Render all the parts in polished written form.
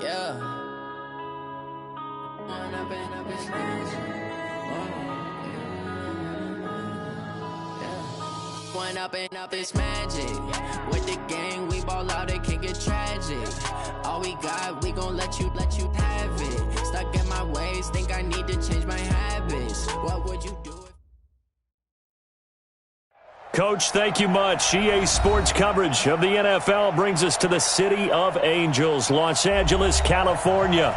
Yeah. Went up and up, it's magic. With the gang, we ball out, it can get tragic. All we got, we gon' let you have it. Stuck in my ways, think I need to change my habits. What would you do? Coach, thank you much. EA Sports coverage of the NFL brings us to the City of Angels, Los Angeles, California.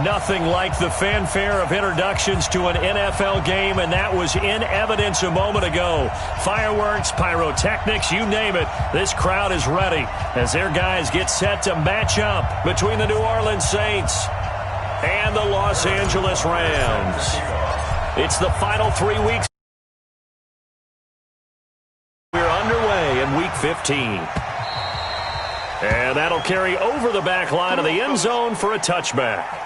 Nothing like the fanfare of introductions to an NFL game, and that was in evidence a moment ago. Fireworks, pyrotechnics, you name it. This crowd is ready as their guys get set to match up between the New Orleans Saints and the Los Angeles Rams. It's the final 3 weeks. We're underway in Week 15. And that'll carry over the back line of the end zone for a touchback.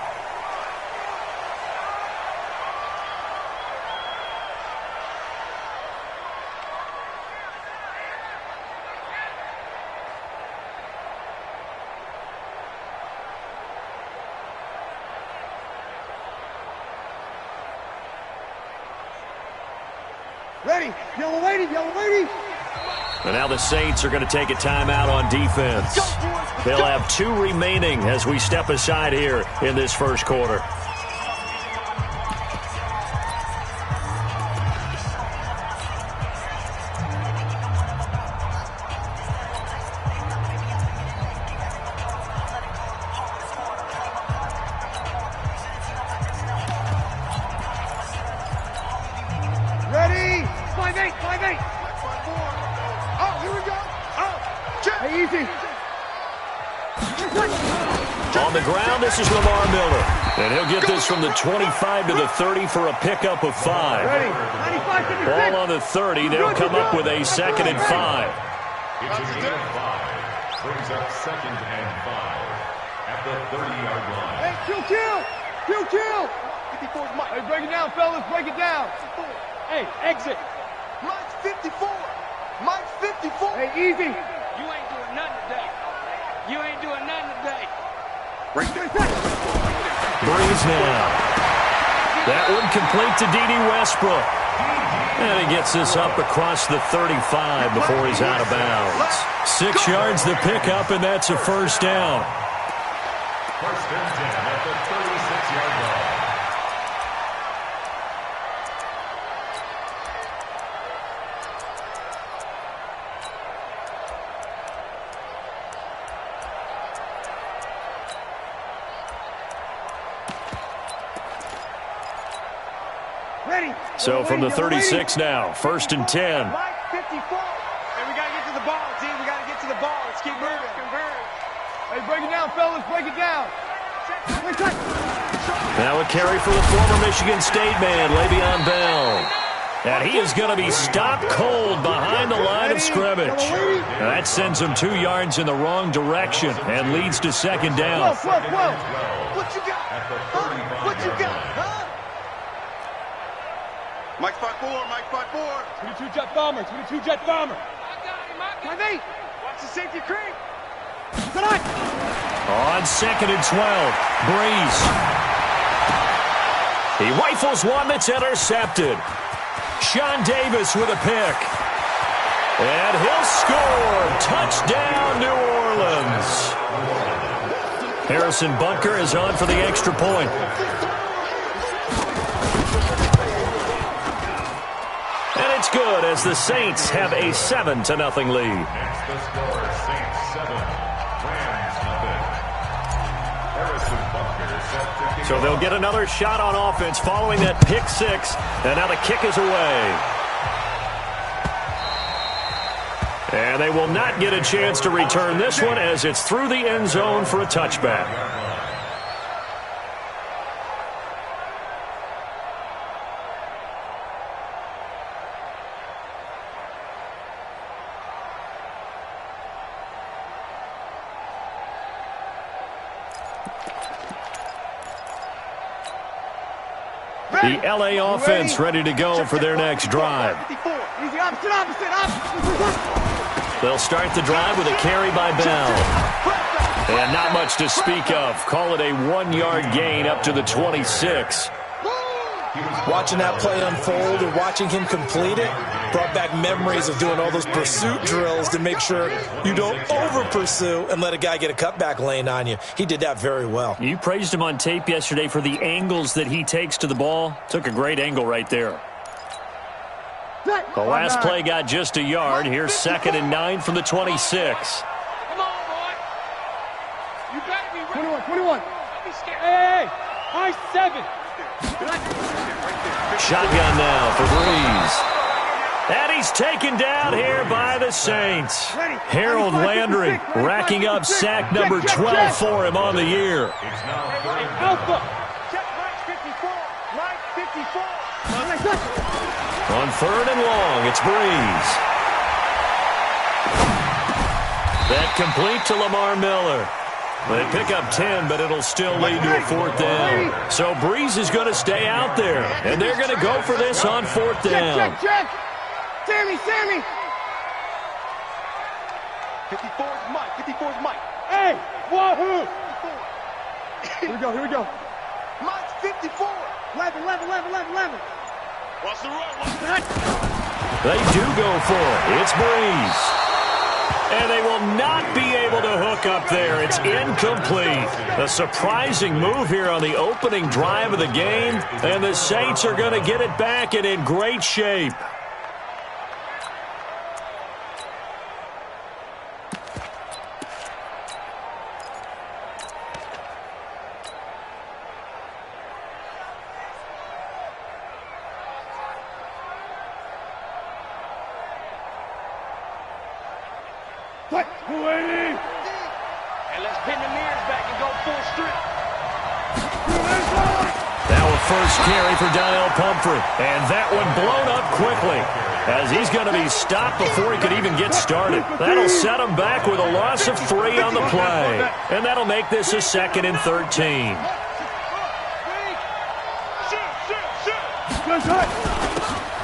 Ready, yellow lady, yellow lady. And now the Saints are going to take a timeout on defense. They'll have 2 remaining as we step aside here in this first quarter. Ready, 5-8, 5-8. Oh, here we go. Oh, check. Hey, easy. On the ground, this is Lamar Miller. And he'll get this from the 25 to the 30 for a pickup of 5. Ready, 95, 56. Ball on the 30. They'll come up with a 2nd and 5. It's a gain of 5. Brings up 2nd and 5 at the 30-yard line. Hey, kill. 54's Mike. Hey, break it down, fellas. Break it down. Hey, exit. Mike's 54. Mike's 54. Hey, easy. You ain't doing nothing today. You ain't doing nothing today. Breeze now. That one complete to D.D. Westbrook. And he gets this up across the 35 before he's out of bounds. 6 yards the pickup, and that's a first down. First and 10 at the 36-yard line. So from the 36 now, 1st and 10. Mike, 54. Hey, we got to get to the ball, team. We got to get to the ball. Let's keep moving. Convert. Hey, break it down, fellas. Break it down. Now a carry for the former Michigan State man, Le'Veon Bell. And he is going to be stopped cold behind the line of scrimmage. Now that sends him 2 yards in the wrong direction and leads to 2nd down. Whoa. What you got? Huh? What you got? Huh? Mike 5-4, Mike 5-4. 22 jet bomber, 22 jet bomber. I got him. Watch the safety creep. On 2nd and 12, Breeze. He rifles one that's intercepted. Sean Davis with a pick. And he'll score. Touchdown, New Orleans. Harrison Bunker is on for the extra point. And it's good as the Saints have a 7-0 lead. That's the score. Saints 7, Rams nothing. Harrison Bunker set to kick So they'll get another shot on offense following that pick 6. And now the kick is away. And they will not get a chance to return this one as it's through the end zone for a touchback. The LA offense ready to go for their next drive. Easy, opposite. They'll start the drive with a carry by Bell. And not much to speak of. Call it a 1-yard gain up to the 26. Watching that play unfold and watching him complete it brought back memories of doing all those pursuit drills to make sure you don't over-pursue and let a guy get a cutback lane on you. He did that very well. You praised him on tape yesterday for the angles that he takes to the ball. Took a great angle right there. The last play got just a yard. Here's 2nd and 9 from the 26. Come on, boy. You better be ready. 21. Don't be scared. Hey, high 7. Shotgun now for Breeze. And he's taken down here by the Saints. Harold Landry racking up sack number 12 for him on the year. Alpha. Check right 54. Right 54. On 3rd and long, it's Breeze. That complete to Lamar Miller. They pick up 10, but it'll still lead to a 4th down. So Breeze is going to stay out there, and they're going to go for this on 4th down. Check. Sammy. 54's Mike. 54's Mike. Hey, wahoo. Here we go. Mike's 54. 11. Watch the run. They do go for it. It's Breeze. And they will not be able to hook up there. It's incomplete. A surprising move here on the opening drive of the game. And the Saints are going to get it back and in great shape. And let's pin the mirrors back and go full strip. Now a first carry for Donnell Pumphrey. And that one blown up quickly as he's going to be stopped before he could even get started. That'll set him back with a loss of 3 on the play. And that'll make this a 2nd and 13.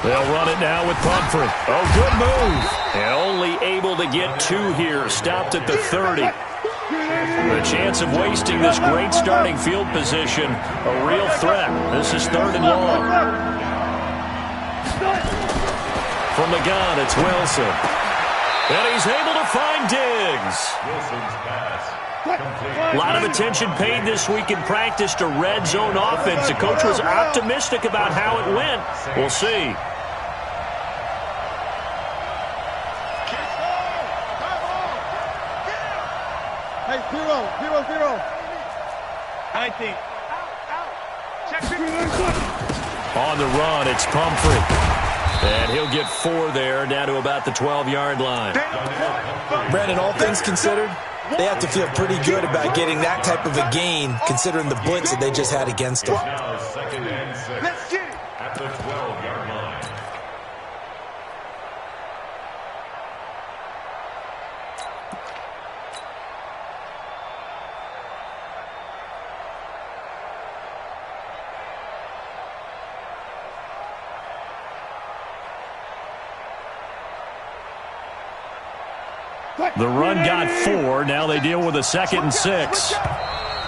They'll run it now with Pumphrey. Oh, good move. And only able to get 2 here. Stopped at the 30. The chance of wasting this great starting field position, a real threat. This is 3rd and long. From the gun, it's Wilson. And he's able to find Diggs. Wilson's pass. A lot of attention paid this week in practice to red zone offense. The coach was optimistic about how it went. We'll see. Hey, 0. I think. Check 50. On the run, it's Pumphrey. And he'll get 4 there, down to about the 12-yard line. Brandon, all things considered, they have to feel pretty good about getting that type of a gain, considering the blitz that they just had against them. Now 2nd and 6 Let's get it. at the 12-yard line. The run got 4. Now they deal with a 2nd and 6.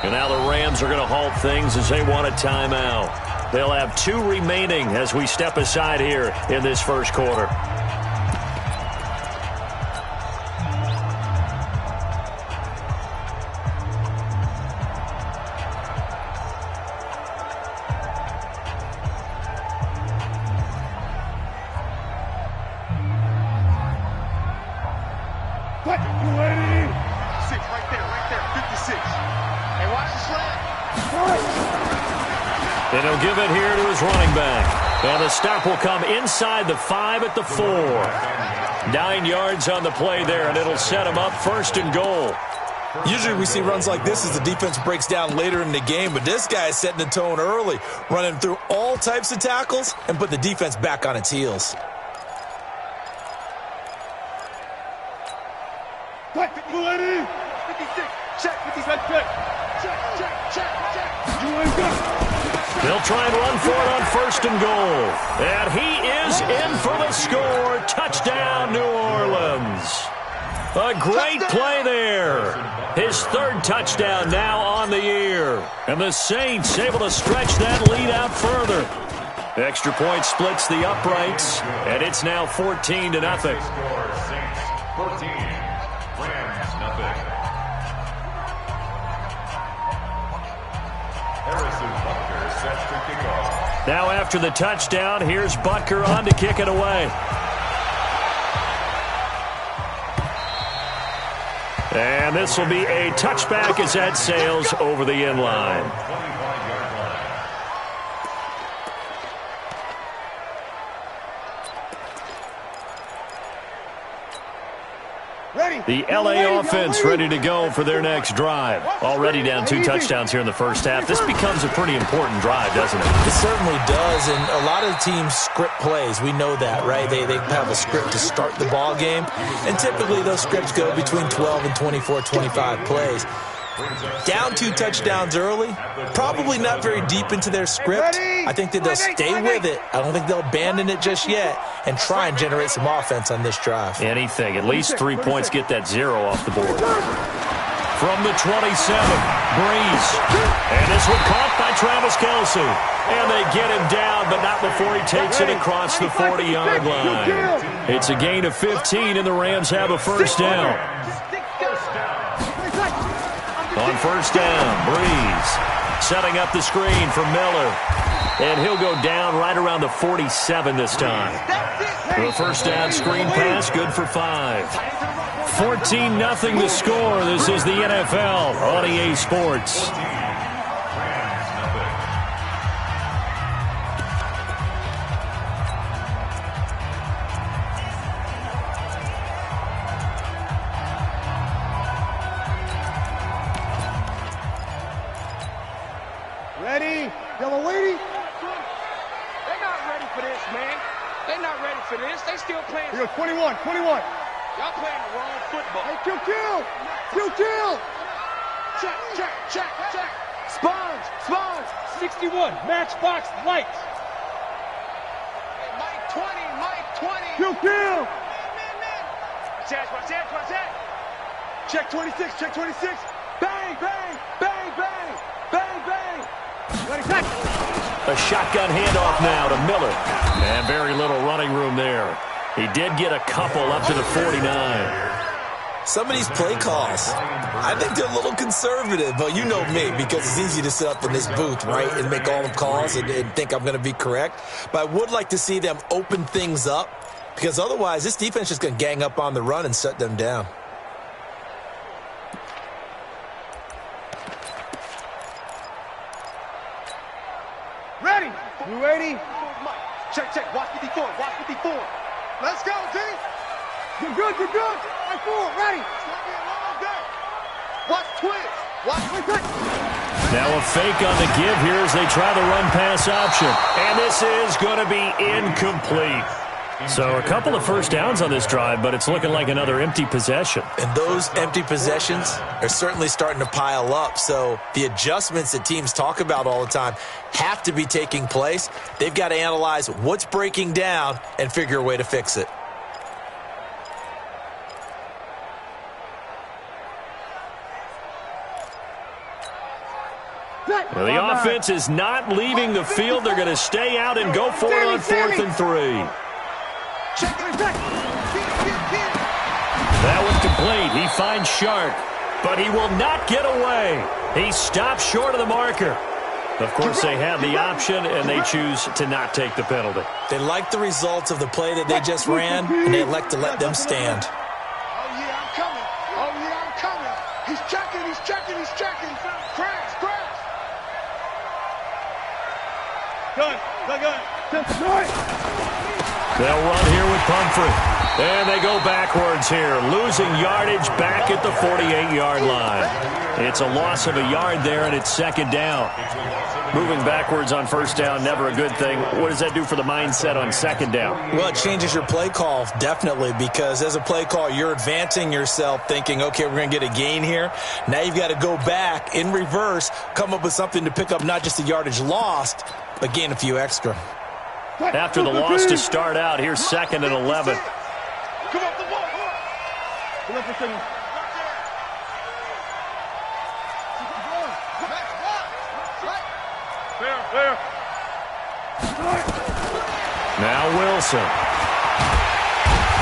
And now the Rams are going to halt things as they want a timeout. They'll have 2 remaining as we step aside here in this first quarter. Right there. 56. Hey, watch the slant. And he'll give it here to his running back. And the stop will come inside the 5 at the 4. 9 yards on the play there, and it'll set him up 1st and goal. Usually we see runs like this as the defense breaks down later in the game, but this guy is setting the tone early, running through all types of tackles and put the defense back on its heels. Check. 56. Check. 56. Check. They'll try and run for it on 1st and goal. And he is in for the score. Touchdown, New Orleans. A great play there. His third touchdown now on the year. And the Saints able to stretch that lead out further. Extra point splits the uprights, and it's now 14-0. Score Saints 14, Rams nothing. Harrison Butker sets to kick off. Now after the touchdown, here's Butker on to kick it away. And this will be a touchback as that sails over the end line. 25-yard line. The LA offense ready to go for their next drive. Already down 2 touchdowns here in the first half. This becomes a pretty important drive, doesn't it? It certainly does, and a lot of the teams script plays. We know that, right? They have a script to start the ball game, and typically those scripts go between 12 and 24, 25 plays. Down 2 touchdowns early, probably not very deep into their script. I think that they'll stay with it. I don't think they'll abandon it just yet and try and generate some offense on this drive. Anything. At least 3 points, get that 0 off the board. From the 27, Breeze. And this one caught by Travis Kelce. And they get him down, but not before he takes it across the 40-yard line. It's a gain of 15, and the Rams have a first down. On first down, Breeze setting up the screen for Miller. And he'll go down right around the 47 this time. The first down screen pass, good for 5. 14-0 the score. This is the NFL on EA Sports. Ready? Yellow waiting. They're not ready for this, man. They're not ready for this. They still playing. Here goes 21. Y'all playing the wrong football. Hey, kill. Check. Spawns. 61. Matchbox lights. Hey, Mike 20. Kill. Watch that. Check 26. Bang. Ready, set. A shotgun handoff now to Miller. And very little running room there. He did get a couple up to the 49. Some of these play calls, I think they're a little conservative, but you know me, because it's easy to sit up in this booth, right, and make all the calls and think I'm going to be correct. But I would like to see them open things up, because otherwise this defense is just going to gang up on the run and shut them down. Ready? You ready? Check. Watch 54. Let's go, D. You're good. I fool. Ready? It's gonna be a long day. Watch twist. Now a fake on the give here as they try the run-pass option. And this is going to be incomplete. So a couple of first downs on this drive, but it's looking like another empty possession. And those empty possessions are certainly starting to pile up. So the adjustments that teams talk about all the time have to be taking place. They've got to analyze what's breaking down and figure a way to fix it. Well, the offense is not leaving the field. They're going to stay out and go for it on 4th and 3. That was complete. He finds Shark, but he will not get away. He stops short of the marker. Of course, they have the option, and they choose to not take the penalty. They like the results of the play that they just ran, and they elect to let them stand. Oh, yeah, I'm coming. He's checking. Crash. Good. They'll run here with Pumphrey. And they go backwards here, losing yardage back at the 48-yard line. It's a loss of a yard there, and it's second down. Moving backwards on first down, never a good thing. What does that do for the mindset on second down? Well, it changes your play call, definitely, because as a play call, you're advancing yourself thinking, okay, we're going to get a gain here. Now you've got to go back in reverse, come up with something to pick up not just the yardage lost, but gain a few extra. After the loss to start out, here's 2nd and 11. Now Wilson.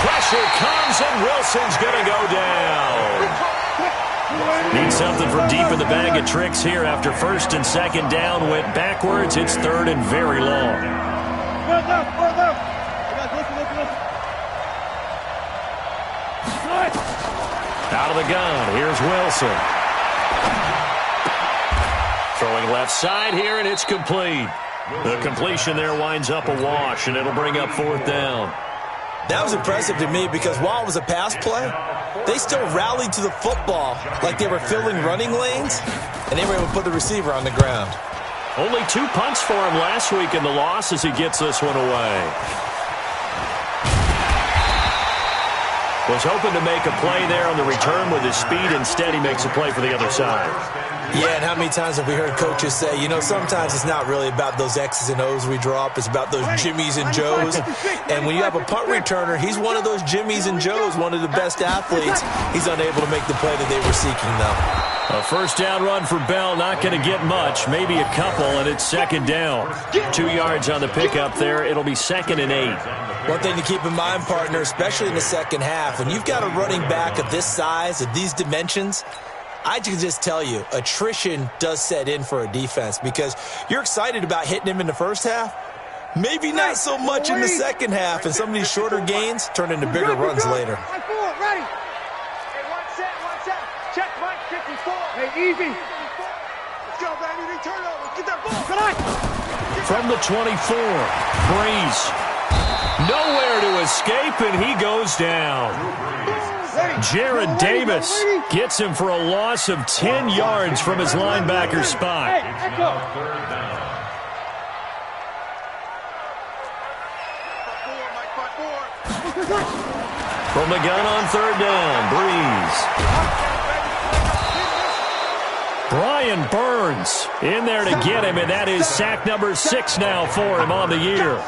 Pressure comes, and Wilson's going to go down. Need something from deep in the bag of tricks here after first and second down went backwards. It's third and very long. Out of the gun, here's Wilson. Throwing left side here, and it's complete. The completion there winds up a wash, and it'll bring up fourth down. That was impressive to me because while it was a pass play, they still rallied to the football like they were filling running lanes, and they were able to put the receiver on the ground. Only 2 punts for him last week in the loss as he gets this one away. Was hoping to make a play there on the return with his speed. Instead, he makes a play for the other side. Yeah, and how many times have we heard coaches say, you know, sometimes it's not really about those X's and O's we draw up. It's about those Jimmies and Joes. And when you have a punt returner, he's one of those Jimmies and Joes, one of the best athletes. He's unable to make the play that they were seeking, though. A first down run for Bell, not going to get much, maybe a couple, and it's second down. 2 yards on the pickup there. It'll be 2nd and 8. One thing to keep in mind, partner, especially in the second half, when you've got a running back of this size, of these dimensions, I can just tell you, attrition does set in for a defense because you're excited about hitting him in the first half. Maybe not so much in the second half, and some of these shorter gains turn into bigger runs later. Ready. Hey, one set. Check, Mike, 54. Hey, easy. Let's go, baby. Turn over. Get that ball. Come on. From the 24, Breeze. Nowhere to escape, and he goes down. Jared Davis gets him for a loss of 10 yards from his linebacker spot. From the gun on third down, Breeze. Brian Burns in there to get him, and that is sack number 6 now for him on the year.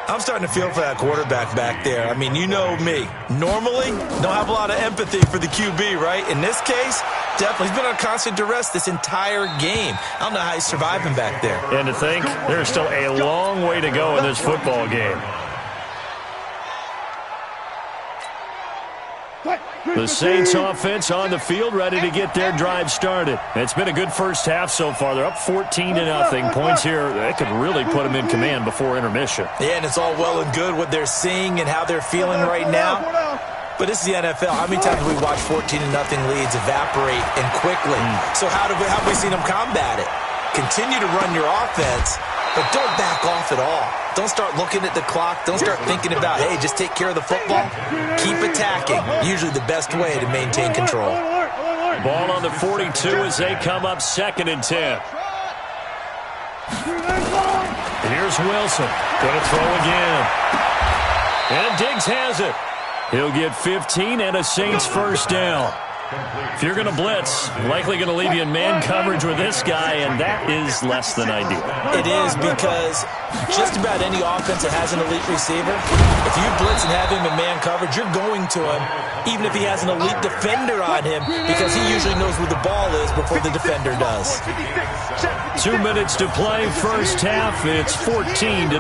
I'm starting to feel for that quarterback back there. I mean, you know me. Normally, don't have a lot of empathy for the QB, right? In this case, definitely. He's been on constant duress this entire game. I don't know how he's surviving back there. And to think, there's still a long way to go in this football game. The Saints offense on the field, ready to get their drive started. It's been a good first half so far. They're up 14-0. Points here, that could really put them in command before intermission. Yeah, and it's all well and good what they're seeing and how they're feeling right now. But this is the NFL. How many times have we watched 14-0 leads evaporate and quickly? So how have we seen them combat it? Continue to run your offense, but don't back off at all. Don't start looking at the clock. Don't start thinking about, hey, just take care of the football. Keep attacking. Usually the best way to maintain control. Ball on the 42 as they come up 2nd and 10. Here's Wilson. Going to throw again. And Diggs has it. He'll get 15 and a Saints first down. If you're going to blitz, likely going to leave you in man coverage with this guy, and that is less than ideal. It is, because just about any offense that has an elite receiver, if you blitz and have him in man coverage, you're going to him, even if he has an elite defender on him, because he usually knows where the ball is before the defender does. 2 minutes to play, first half. It's 14-0.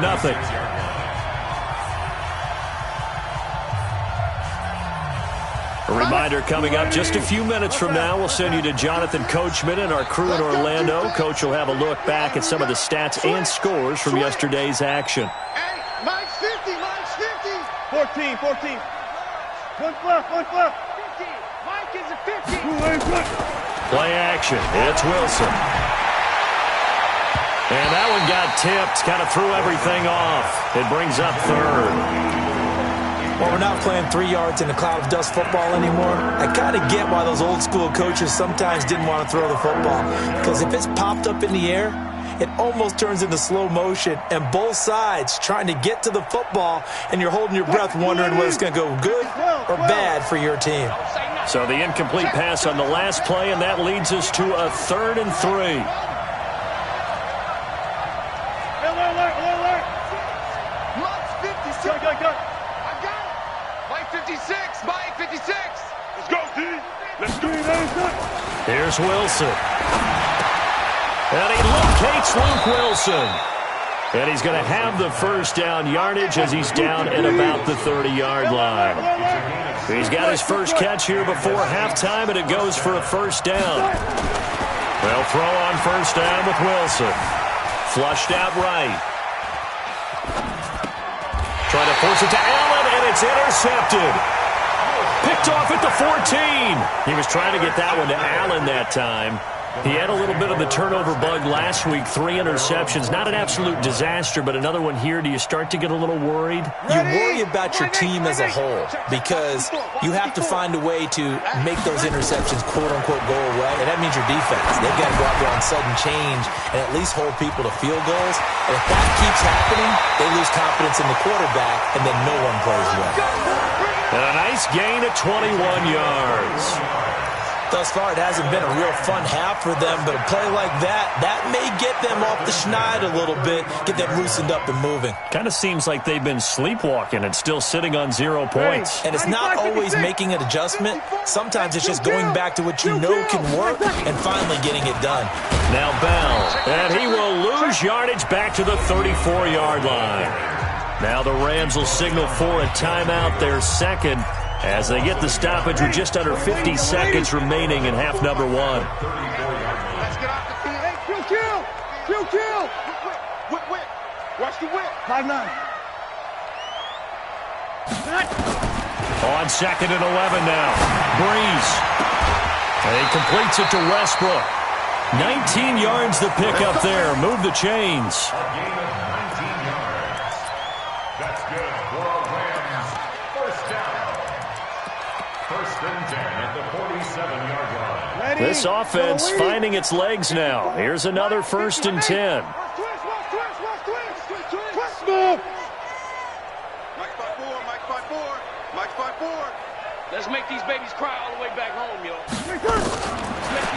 A reminder coming up just a few minutes from now, we'll send you to Jonathan Coachman and our crew in Orlando. Coach will have a look back at some of the stats and scores from yesterday's action. Hey, mine's 50. 14. One flip. 50. Mike is a 50. Play action. It's Wilson. And that one got tipped, kind of threw everything off. It brings up third. Well, we're not playing 3 yards in a cloud of dust football anymore. I kind of get why those old school coaches sometimes didn't want to throw the football. Because if it's popped up in the air, it almost turns into slow motion. And both sides trying to get to the football, and you're holding your breath wondering whether it's going to go good or bad for your team. So the incomplete pass on the last play, and that leads us to a 3rd and 3. Go, D. Here's Wilson. And he locates Luke Wilson. And he's going to have the first down yardage as he's down at about the 30-yard line. He's got his first catch here before halftime, and it goes for a first down. They'll throw on first down with Wilson. Flushed out right. Trying to force it to Allen, and it's intercepted. Picked off at the 14. He was trying to get that one to Allen that time. He had a little bit of the turnover bug last week, 3 interceptions. Not an absolute disaster, but another one here. Do you start to get a little worried? You worry about your team as a whole because you have to find a way to make those interceptions, quote-unquote, go away, and that means your defense. They've got to go out there on sudden change and at least hold people to field goals. And if that keeps happening, they lose confidence in the quarterback, and then no one plays well. And a nice gain of 21 yards. Thus far, it hasn't been a real fun half for them, but a play like that may get them off the schneid a little bit, get them loosened up and moving. Kind of seems like they've been sleepwalking and still sitting on 0 points. And it's not always making an adjustment. Sometimes it's just going back to what you know can work and finally getting it done. Now Bell, and he will lose yardage back to the 34-yard line. Now the Rams will signal for a timeout, their second, as they get the stoppage with just under 50 seconds remaining in half number 1. Let's get off the field. Hey, kill. Whip. Watch the whip. 5-9. On second and 11 now. Breeze. And he completes it to Westbrook. 19 yards to pick up there. Move the chains. A gain of 19 yards. That's good for our Rams. First down. First and 10 at the 47-yard line. This offense finding its legs now. Here's another first and 10. Let's make these babies cry all the way back home, yo.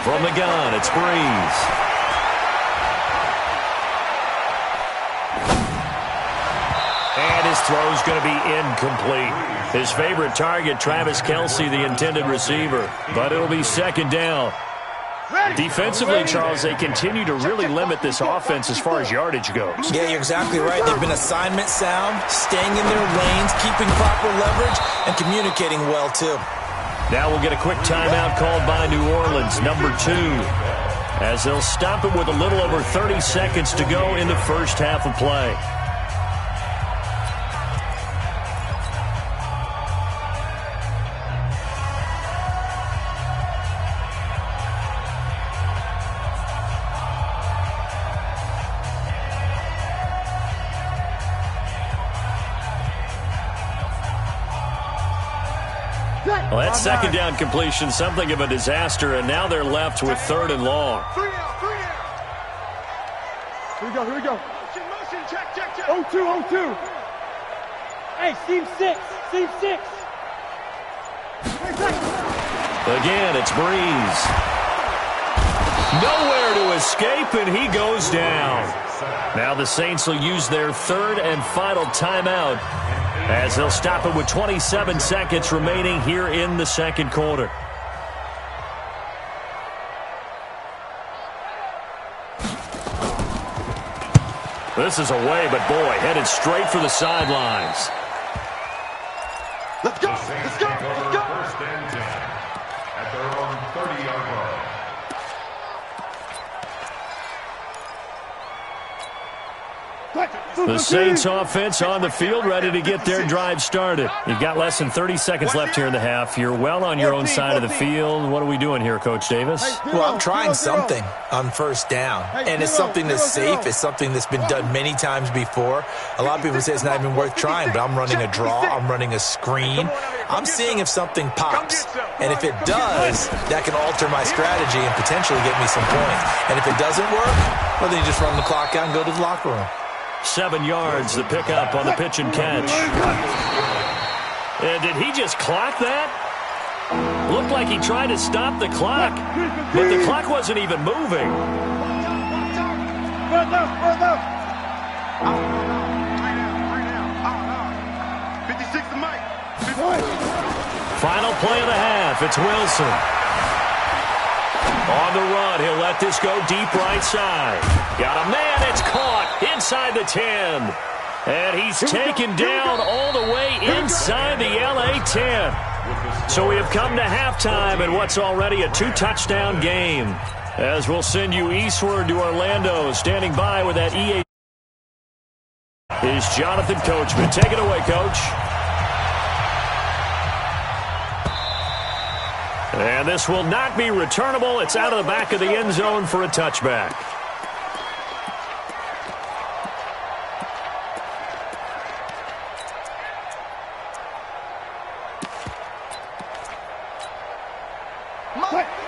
From the gun, it's Breeze. And his throw's going to be incomplete. His favorite target, Travis Kelce, the intended receiver. But it'll be second down. Defensively, Charles, they continue to really limit this offense as far as yardage goes. Yeah, you're exactly right. They've been assignment sound, staying in their lanes, keeping proper leverage, and communicating well, too. Now we'll get a quick timeout called by New Orleans, number 2, as they'll stop it with a little over 30 seconds to go in the first half of play. Well, that second down completion, something of a disaster, and now they're left with third and long. 3 out. Here we go. Motion, check. 0-2. Hey, seam 6. Again, it's Breeze. Nowhere to escape, and he goes down. Now the Saints will use their third and final timeout, as they'll stop it with 27 seconds remaining here in the second quarter. This is away, but boy, headed straight for the sidelines. Let's go. First and 10 at their own 30-yard line. The Saints offense on the field, ready to get their drive started. You've got less than 30 seconds left here in the half. You're well on your own side of the field. What are we doing here, Coach Davis? Well, I'm trying something on first down, and it's something that's safe. It's something that's been done many times before. A lot of people say it's not even worth trying, but I'm running a draw. I'm running a screen. I'm seeing if something pops, and if it does, that can alter my strategy and potentially get me some points. And if it doesn't work, well, then you just run the clock out and go to the locker room. 7 yards to pick up on the pitch and catch. And did he just clock that? Looked like he tried to stop the clock, but the clock wasn't even moving. Final play of the half. It's Wilson. On the run, he'll let this go deep right side. Got a man, it's caught inside the 10. And he's taken down all the way inside the LA 10. So we have come to halftime in what's already a 2-touchdown game. As we'll send you eastward to Orlando, standing by with that EA is Jonathan Coachman. Take it away, Coach. And this will not be returnable. It's out of the back of the end zone for a touchback.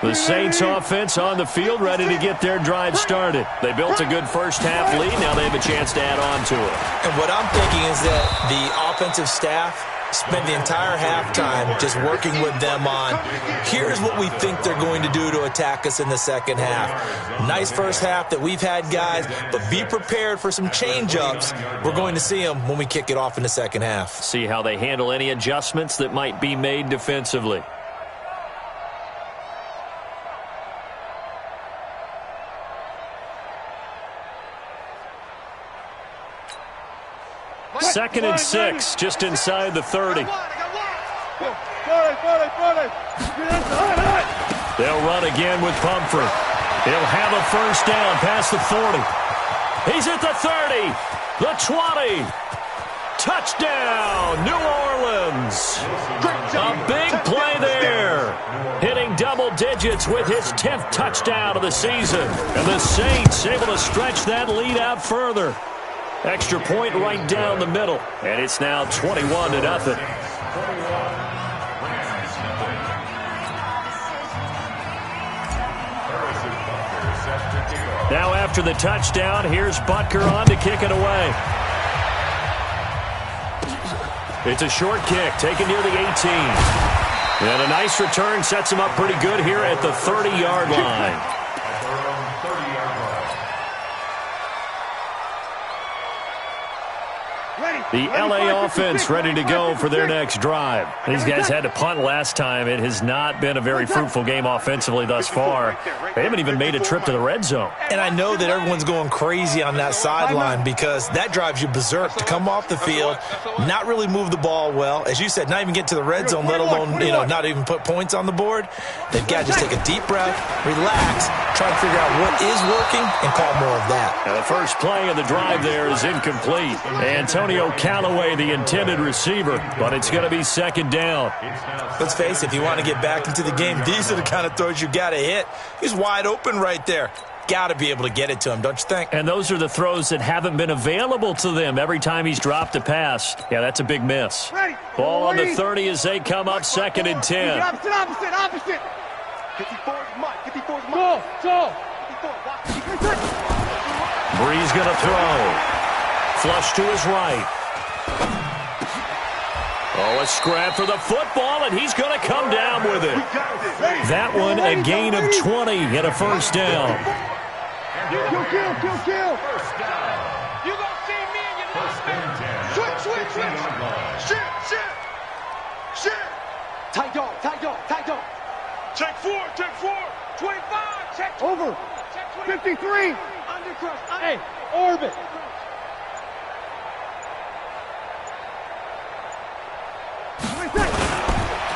The Saints offense on the field, ready to get their drive started. They built a good first-half lead. Now they have a chance to add on to it. And what I'm thinking is that the offensive staff spent the entire halftime just working with them on, here's what we think they're going to do to attack us in the second half. Nice first half that we've had, guys, but be prepared for some change-ups. We're going to see them when we kick it off in the second half. See how they handle any adjustments that might be made defensively. Second and 6, just inside the 30. They'll run again with Pumphrey. He'll have a first down past the 40. He's at the 30, the 20. Touchdown, New Orleans. A big play there. Hitting double digits with his 10th touchdown of the season. And the Saints able to stretch that lead out further. Extra point right down the middle. And it's now 21-0. Now after the touchdown, here's Butker on to kick it away. It's a short kick taken near the 18. And a nice return sets him up pretty good here at the 30-yard line. The LA offense ready to go for their next drive. These guys had to punt last time. It has not been a very fruitful game offensively thus far. They haven't even made a trip to the red zone. And I know that everyone's going crazy on that sideline because that drives you berserk to come off the field, not really move the ball well. As you said, not even get to the red zone, let alone, not even put points on the board. They've got to just take a deep breath, relax, try to figure out what is working, and call more of that. Now the first play of the drive there is incomplete. Antonio Callaway, the intended receiver, but it's going to be second down. Let's face it, if you want to get back into the game, these are the kind of throws you got to hit. He's wide open right there. Got to be able to get it to him, don't you think? And those are the throws that haven't been available to them every time he's dropped a pass. Yeah, that's a big miss. Ball on the 30 as they come up second and 10. Opposite. 54's Mike. 54's Mike. Go. Bree's going to throw. Flush to his right. Oh, a scrap for the football, and he's going to come down with it. That one, a gain of 20 and a first down. Kill. First down. You gonna see me and you lost me. Switch. Shit. Tight dog. Check 4. 25. Check 2. Over. Check 53. Undercrush. Hey, orbit.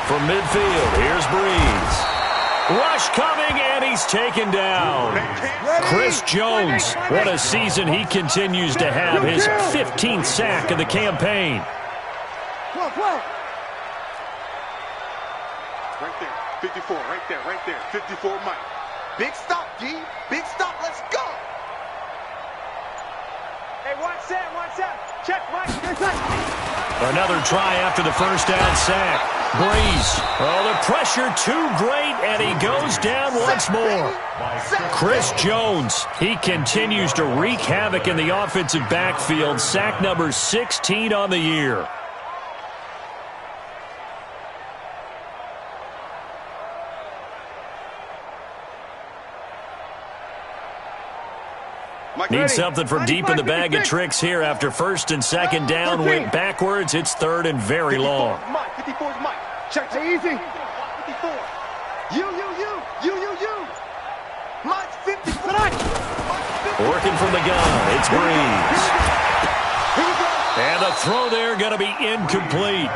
From midfield, here's Breeze. Rush coming, and he's taken down. Chris Jones, what a season he continues to have. His 15th sack of the campaign. Well. Right there. 54. Right there. 54 Mike. Big stop, D. Big stop. Let's go. Hey, 1-7. Check, Mike. Another try after the first down sack. Breeze. Oh, the pressure too great, and he goes down once more. Chris Jones, he continues to wreak havoc in the offensive backfield. Sack number 16 on the year. Need something from deep in the bag of tricks here after first and second down. Went backwards. It's third and very long. 54's Mike. Check. Easy. 54. You. from the gun. It's Breeze. And the throw there going to be incomplete.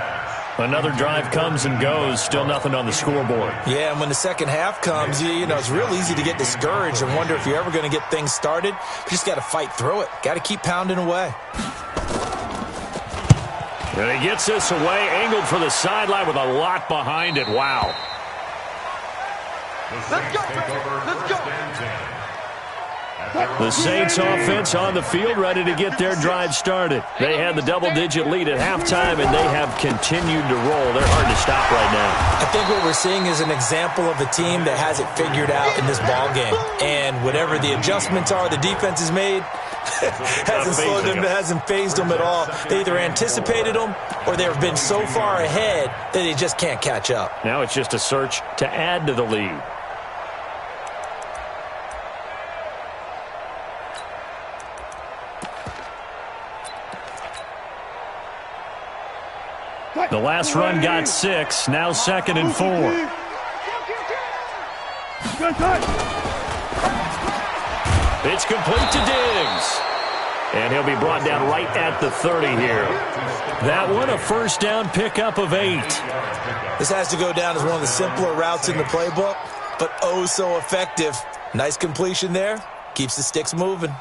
Another drive comes and goes. Still nothing on the scoreboard. Yeah, and when the second half comes, you know, it's real easy to get discouraged and wonder if you're ever going to get things started. You just got to fight through it. Got to keep pounding away. And he gets this away, angled for the sideline with a lot behind it. Wow. Let's go, let's go. The Saints offense on the field, ready to get their drive started. They had the double-digit lead at halftime, and they have continued to roll. They're hard to stop right now. I think what we're seeing is an example of a team that has it figured out in this ballgame. And whatever the adjustments are the defense has made, hasn't slowed them, hasn't phased them at all. They either anticipated them or they've been so far ahead that they just can't catch up. Now it's just a search to add to the lead. The last run got 6, now 2nd and 4. It's complete to Diggs. And he'll be brought down right at the 30 here. That one, a first down pickup of 8. This has to go down as one of the simpler routes in the playbook, but oh so effective. Nice completion there. Keeps the sticks moving.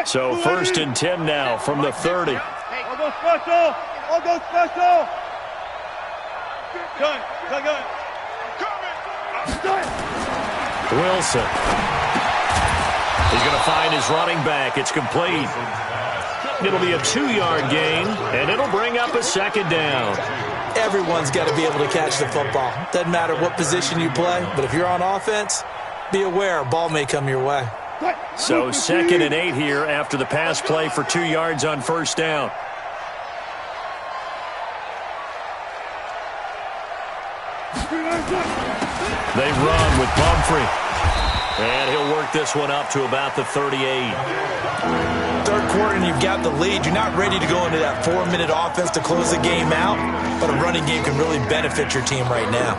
So 1st and 10 now from the 30. I'll go special. I'll go special. Gun. Wilson. He's going to find his running back. It's complete. It'll be a 2-yard gain, and it'll bring up a 2nd down. Everyone's got to be able to catch the football. Doesn't matter what position you play, but if you're on offense, be aware a ball may come your way. So 2nd and 8 here after the pass play for 2 yards on first down. They run with Pumphrey. And he'll work this one up to about the 38. Third quarter and you've got the lead. You're not ready to go into that 4-minute offense to close the game out, but a running game can really benefit your team right now.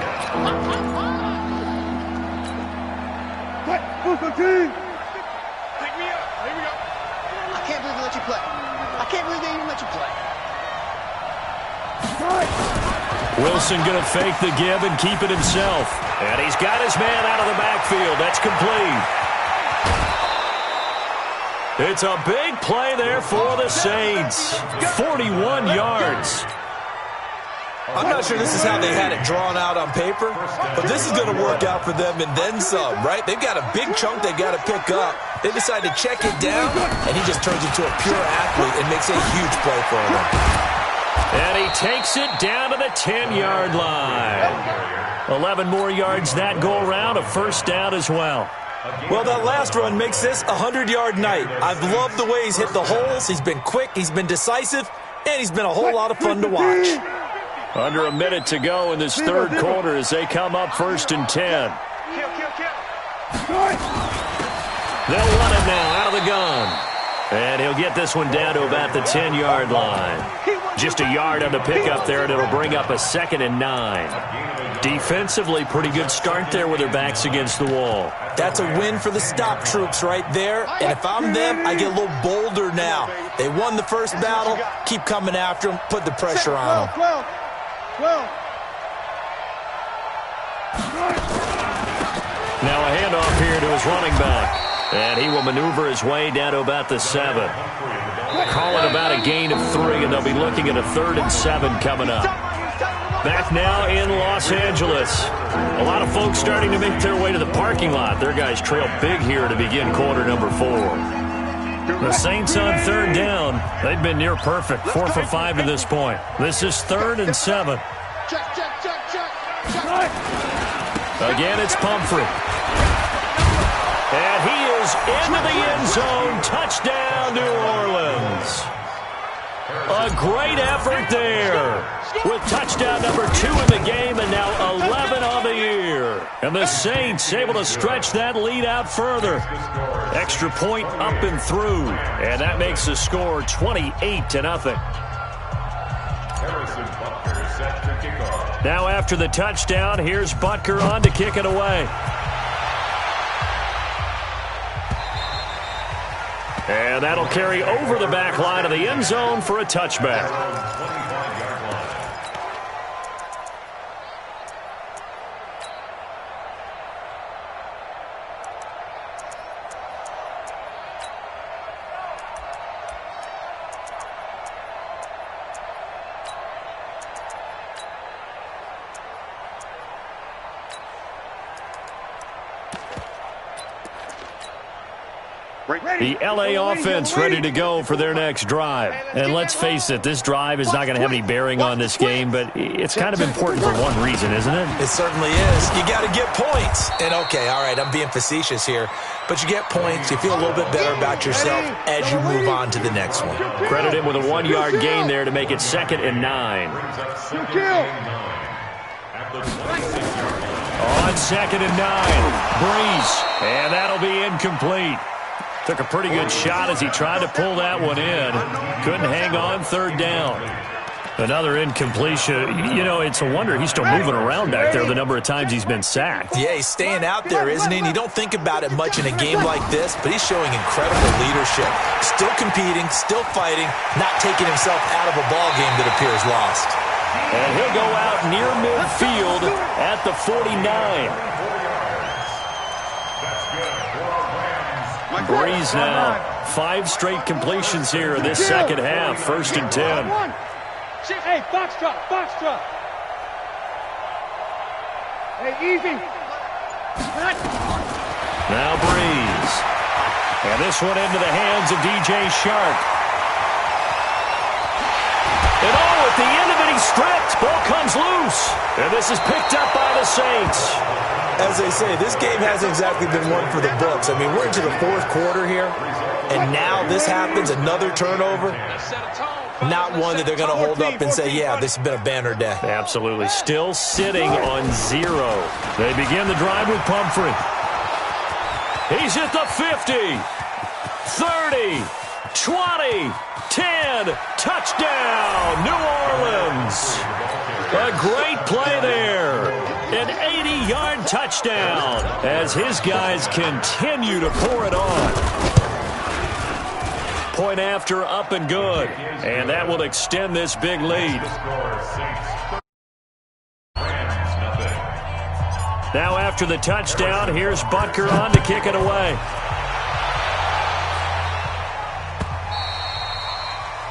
Wilson going to fake the give and keep it himself. And he's got his man out of the backfield. That's complete. It's a big play there for the Saints. 41 yards. I'm not sure this is how they had it drawn out on paper, but this is going to work out for them and then some, right? They've got a big chunk they've got to pick up. They decide to check it down, and he just turns into a pure athlete and makes a huge play for them. And he takes it down to the 10-yard line. 11 more yards that go around, a first down as well. Well, that last run makes this a 100-yard night. I've loved the way he's hit the holes. He's been quick, he's been decisive, and he's been a whole lot of fun to watch. Under a minute to go in this third quarter as they come up 1st and 10. They'll run it now out of the gun. And he'll get this one down to about the 10-yard line. Just a yard on the pickup there, and it'll bring up a 2nd and 9. Defensively, pretty good start there with their backs against the wall. That's a win for the stop troops right there. And if I'm them, I get a little bolder now. They won the first battle. Keep coming after them. Put the pressure on them. 12. Now a handoff here to his running back. And he will maneuver his way down to about the 7. Call it about a gain of 3, and they'll be looking at a 3rd and 7 coming up. Back now in Los Angeles. A lot of folks starting to make their way to the parking lot. Their guys trail big here to begin quarter number 4. The Saints on 3rd down. They've been near perfect, 4 for 5 to this point. This is 3rd and 7. Again, it's Pumphrey. And he is into the end zone. Touchdown, New Orleans. A great effort there with touchdown number 2 in the game and now 11 on the year. And the Saints able to stretch that lead out further. Extra point up and through. And that makes the score 28-0. Now after the touchdown, here's Butker on to kick it away. And that'll carry over the back line of the end zone for a touchback. The LA offense ready to go for their next drive. And let's face it, this drive is not going to have any bearing on this game, but it's kind of important for one reason, isn't it? It certainly is. You got to get points. And okay, all right, I'm being facetious here, but you get points, you feel a little bit better about yourself as you move on to the next one. Credit him with a 1-yard gain there to make it 2nd and 9. On 2nd and 9, Breeze, and that'll be incomplete. Took a pretty good shot as he tried to pull that one in. Couldn't hang on, 3rd down. Another incompletion. You know, it's a wonder he's still moving around back there the number of times he's been sacked. Yeah, he's staying out there, isn't he? And you don't think about it much in a game like this, but he's showing incredible leadership. Still competing, still fighting, not taking himself out of a ball game that appears lost. And he'll go out near midfield at the 49. Breeze now, 5 straight completions here in this second half. 1st and 10. Hey, box drop. Hey, easy. Now Breeze. And this one into the hands of DJ Shark. And at the end of it, he's stripped. Ball comes loose. And this is picked up by the Saints. As they say, this game hasn't exactly been one for the books. I mean, we're into the 4th quarter here, and now this happens, another turnover. Not one that they're going to hold up and say, yeah, this has been a banner day. Absolutely. Still sitting on 0. They begin the drive with Pumphrey. He's at the 50, 30, 20, 10, touchdown, New Orleans. A great play there. An 80-yard touchdown as his guys continue to pour it on. Point after, up and good. And that will extend this big lead. Now after the touchdown, here's Butker on to kick it away.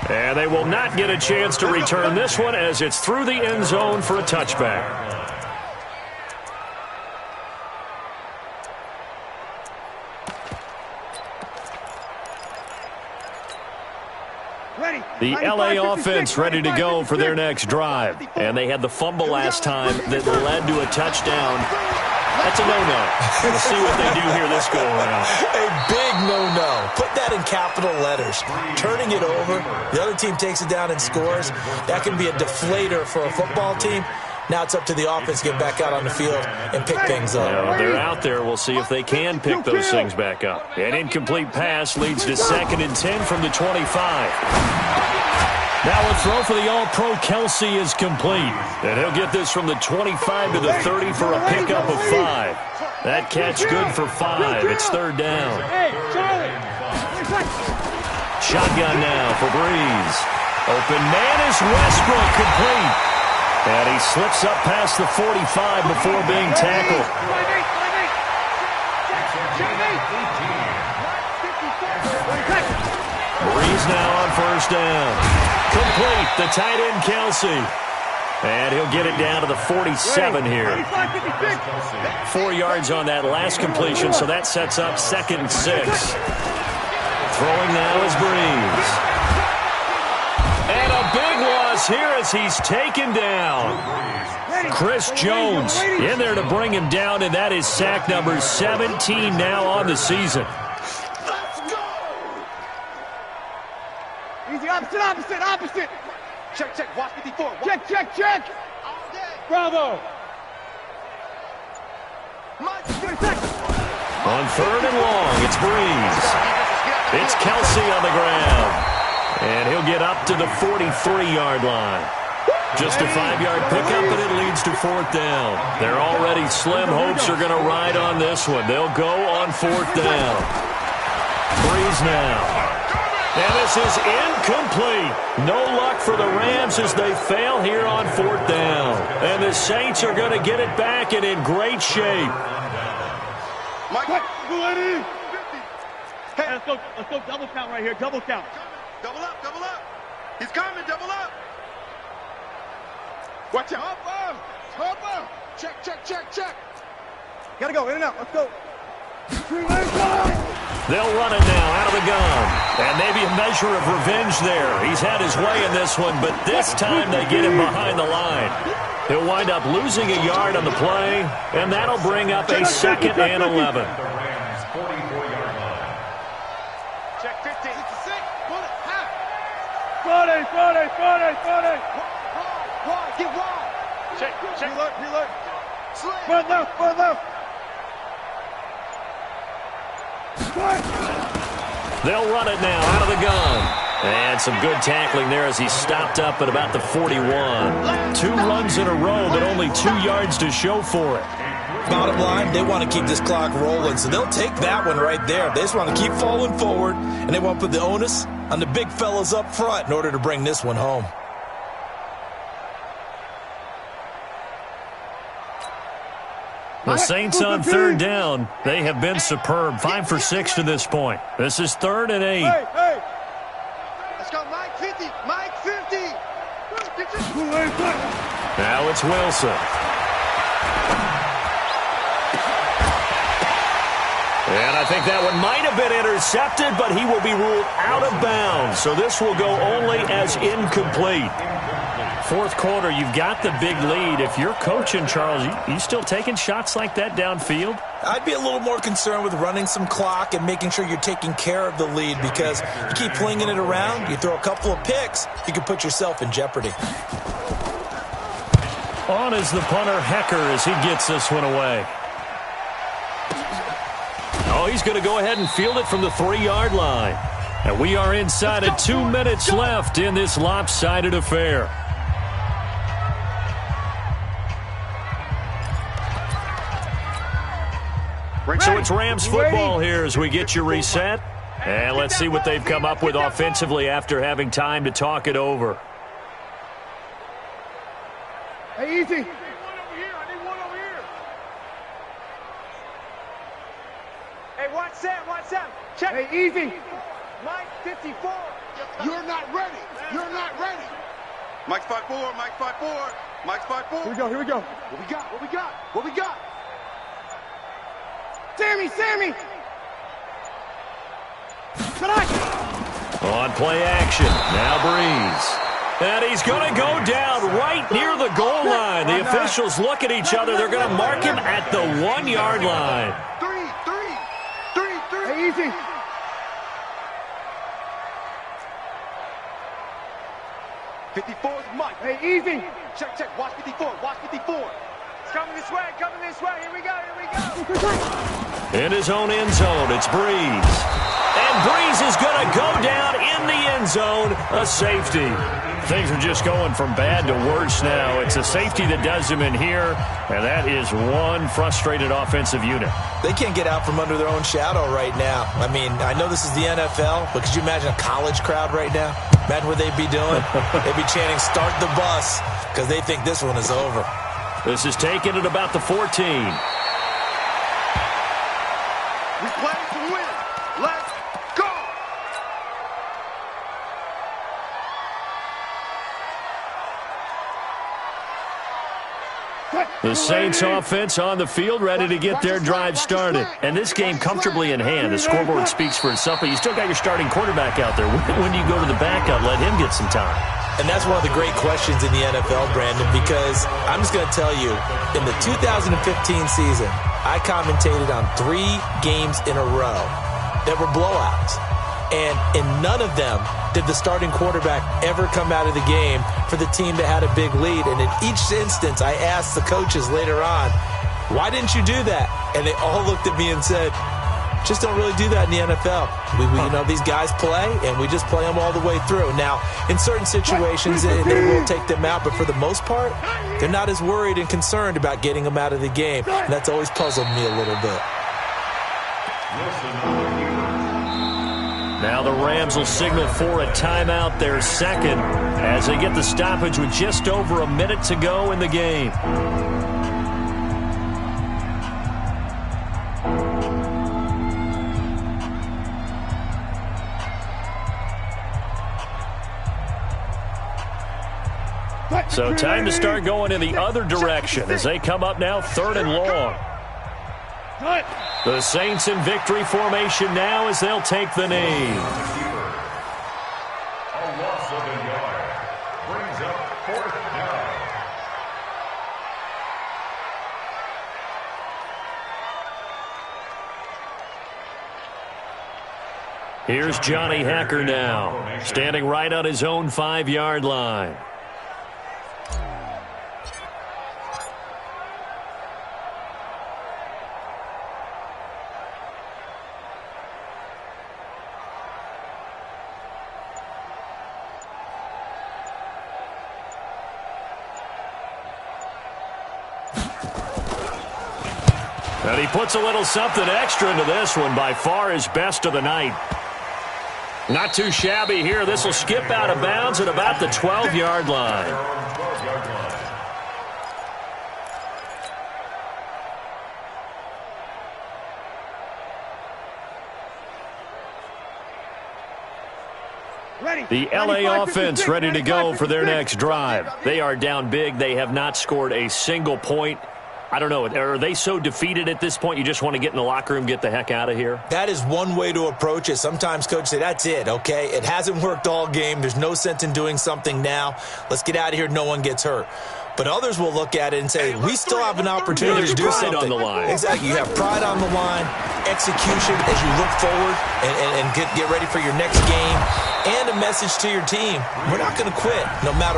And they will not get a chance to return this one as it's through the end zone for a touchback. The LA offense ready to go for their next drive. And they had the fumble last time that led to a touchdown. That's a no-no. We'll see what they do here this go-around. A big no-no. Put that in capital letters. Turning it over, the other team takes it down and scores. That can be a deflator for a football team. Now it's up to the offense to get back out on the field and pick things up. Well, they're out there. We'll see if they can pick those things back up. An incomplete pass leads to 2nd and 10 from the 25. Now a throw for the All-Pro Kelsey is complete. And he'll get this from the 25 to the 30 for a pickup of 5. That catch good for 5. It's 3rd down. Shotgun now for Breeze. Open man is Westbrook, complete. And he slips up past the 45 before being tackled. Breeze now on 1st down. Complete, the tight end Kelsey. And he'll get it down to the 47 here. 4 yards on that last completion, so that sets up 2nd and 6. Throwing now is Breeze. And a big loss here as he's taken down. Chris Jones in there to bring him down, and that is sack number 17 now on the season. Easy, opposite. Check, watch 54. Check. Bravo. On 3rd and long, it's Breeze. It's Kelsey on the ground. And he'll get up to the 43-yard line. Just a 5-yard pickup, and it leads to 4th down. Their already slim hopes are going to ride on this one. They'll go on 4th down. Breeze now. And this is incomplete. No luck for the Rams as they fail here on 4th down. And the Saints are going to get it back and in great shape. Mike, hey, let's go double count right here. Double count. Double up, double up. He's coming, double up. Watch out. Up. Check, check, check, check. Gotta go, in and out. Let's go. They'll run it now out of the gun. And maybe a measure of revenge there. He's had his way in this one, but this time they get him behind the line. He'll wind up losing a yard on the play, and that'll bring up a 2nd and 11. The Rams' 44-yard line. Check 50. Pull it. Half. Friday. Wide. Get wide. Check. Reload. Slam. Front left. They'll run it now out of the gun. And some good tackling there as he stopped up at about the 41. 2 runs in a row, but only 2 yards to show for it. Bottom line, they want to keep this clock rolling, so they'll take that one right there. They just want to keep falling forward, and they want to put the onus on the big fellas up front in order to bring this one home. The Saints on 3rd down. They have been superb. 5 for 6 to this point. This is 3rd and 8. Hey. Let's go, Mike 50. Mike 50. Now it's Wilson. And I think that one might have been intercepted, but he will be ruled out of bounds. So this will go only as incomplete. 4th quarter, you've got the big lead. If you're coaching, Charles, you still taking shots like that downfield? I'd be a little more concerned with running some clock and making sure you're taking care of the lead, because you keep flinging it around, you throw a couple of picks, you can put yourself in jeopardy. On is the punter, Hecker, as he gets this one away. Oh, he's going to go ahead and field it from the 3-yard line. And we are inside of 2 minutes left in this lopsided affair. So it's Rams football here as we get you reset. And let's see what they've come up with offensively after having time to talk it over. Hey, easy. I need one over here. Hey, watch Sam. Check. Hey, easy. Mike 54. You're not ready. Mike's 5'4". Mike's 5'4". Here we go. What we got? Sammy. On play action. Now Breeze. And he's going to go down right near the goal line. The officials look at each other. They're going to mark him at the 1-yard line. Three. Hey, easy. Mike. Hey, easy. Check. Watch 54. It's coming this way. Here we go. In his own end zone, it's Breeze. And Breeze is going to go down in the end zone, a safety. Things are just going from bad to worse now. It's a safety that does him in here, and that is one frustrated offensive unit. They can't get out from under their own shadow right now. I mean, I know this is the NFL, but could you imagine a college crowd right now? Imagine what they'd be doing. They'd be chanting, "Start the bus," because they think this one is over. This is taken at about the 14. We play to win. Let's go. The Saints offense on the field, ready to get their drive started. And this game comfortably in hand. The scoreboard speaks for itself, but you still got your starting quarterback out there. When do you go to the backup, let him get some time? And that's one of the great questions in the NFL, Brandon, because I'm just going to tell you, in the 2015 season, I commentated on 3 games in a row that were blowouts. And in none of them did the starting quarterback ever come out of the game for the team that had a big lead. And in each instance, I asked the coaches later on, why didn't you do that? And they all looked at me and said, Just don't really do that in the NFL. You know, these guys play, and we just play them all the way through. Now, in certain situations, they will take them out, but for the most part, they're not as worried and concerned about getting them out of the game. And that's always puzzled me a little bit. Now the Rams will signal for a timeout, their second, as they get the stoppage with just over a minute to go in the game. So time to start going in the other direction as they come up now 3rd and long. The Saints in victory formation now as they'll take the knee. A loss of a yard brings up 4th down. Here's Johnny Hacker now, standing right on his own 5-yard line. And he puts a little something extra into this one, by far his best of the night. Not too shabby here. This will skip out of bounds at about the 12-yard line. The LA offense ready to go for their next drive. They are down big. They have not scored a single point. I don't know. Are they so defeated at this point you just want to get in the locker room, get the heck out of here? That is one way to approach it. Sometimes coaches say, that's it, okay? It hasn't worked all game. There's no sense in doing something now. Let's get out of here. No one gets hurt. But others will look at it and say, we still have an opportunity to do something. On the line. Exactly. You have pride on the line, execution as you look forward and get ready for your next game, and a message to your team. We're not going to quit. No matter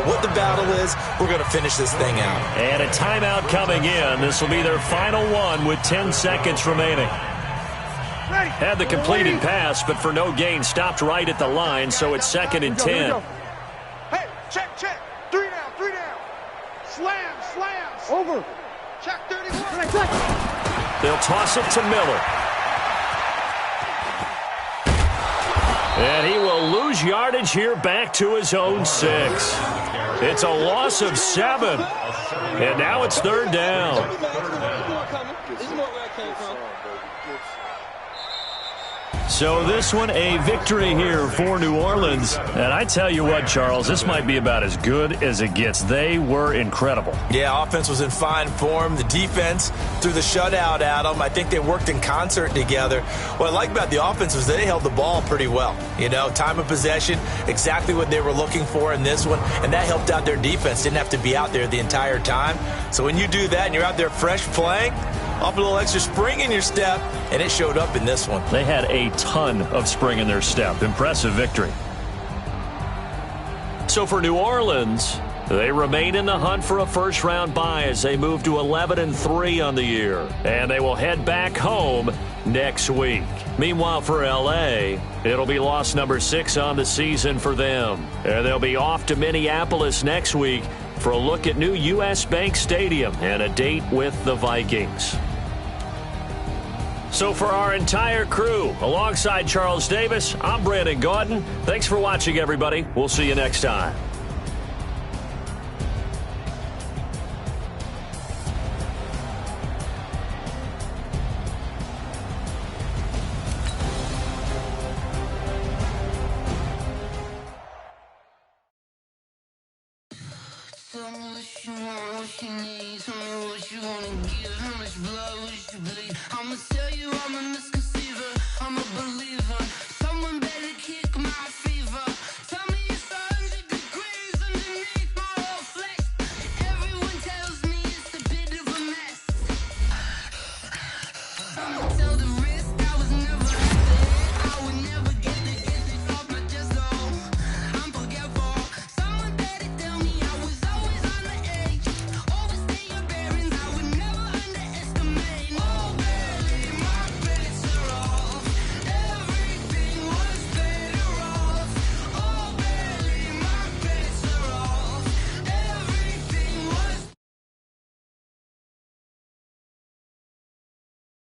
what the battle is, we're going to finish this thing out. And a timeout coming in. This will be their final one with 10 seconds remaining. Had the completed pass, but for no gain, stopped right at the line, so it's 2nd and 10. Hey, check. 3 down. Slams. Over. Check 31. They'll toss it to Miller. And he will lose yardage here back to his own 6. It's a loss of 7. And now it's 3rd down. So this one a victory here for New Orleans. And I tell you what, Charles, this might be about as good as it gets. They were incredible. Yeah, offense was in fine form. The defense threw the shutout at them. I think they worked in concert together. What I like about the offense was they held the ball pretty well. You know, time of possession, exactly what they were looking for in this one. And that helped out their defense. Didn't have to be out there the entire time. So when you do that and you're out there fresh playing, off a little extra spring in your step, and it showed up in this one. They had a ton of spring in their step. Impressive victory. So for New Orleans, they remain in the hunt for a first-round bye as they move to 11-3 on the year. And they will head back home next week. Meanwhile, for L.A., it'll be loss number 6 on the season for them. And they'll be off to Minneapolis next week for a look at new U.S. Bank Stadium and a date with the Vikings. So for our entire crew, alongside Charles Davis, I'm Brandon Gaudin. Thanks for watching, everybody. We'll see you next time. Tell me what you want, what you need. Tell me what you wanna give. How much blood would you bleed? I'ma tell you I'm a